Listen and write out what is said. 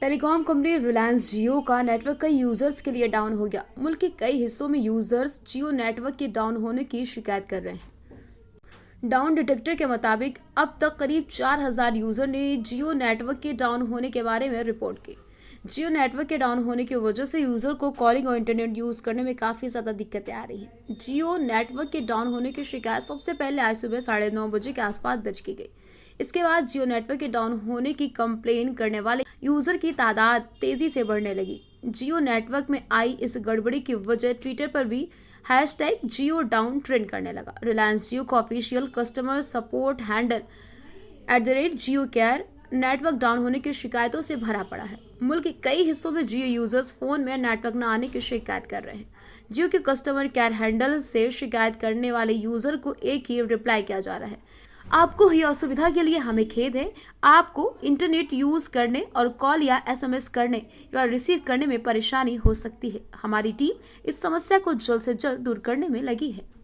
Telecom company Reliance जियो का network कई users के लिए डाउन हो गया। मुल्क के कई हिस्सों में यूजर्स जियो नेटवर्क के डाउन होने की शिकायत कर रहे हैं। डाउन डिटेक्टर के मुताबिक अब तक करीब 4000 यूजर ने जियो नेटवर्क के डाउन होने के बारे में रिपोर्ट की। जियो नेटवर्क के डाउन होने की वजह से यूजर को कॉलिंग और इंटरनेट यूज करने में काफी ज्यादा दिक्कतें आ रही हैं। जियो नेटवर्क के डाउन होने की शिकायत सबसे पहले आज सुबह 9:30 बजे के आसपास दर्ज की गई। इसके बाद जियो नेटवर्क के डाउन होने की कंप्लेन करने वाले यूजर की तादाद तेजी से बढ़ने लगी। जियो नेटवर्क में आई इस गड़बड़ी की वजह ट्विटर पर भी #जियो डाउन ट्रेंड करने लगा। रिलायंस जियो का ऑफिशियल कस्टमर सपोर्ट हैंडल @जियो केयर नेटवर्क डाउन होने की शिकायतों से भरा पड़ा है। मुल्क के कई हिस्सों में जियो यूजर्स फोन में नेटवर्क न आने की शिकायत कर रहे हैं। जियो के कस्टमर केयर हैंडल से शिकायत करने वाले यूजर को एक ही रिप्लाई किया जा रहा है। आपको हुई असुविधा के लिए हमें खेद है। आपको इंटरनेट यूज करने और कॉल या SMS करने या रिसीव करने में परेशानी हो सकती है। हमारी टीम इस समस्या को जल्द से जल्द दूर करने में लगी है।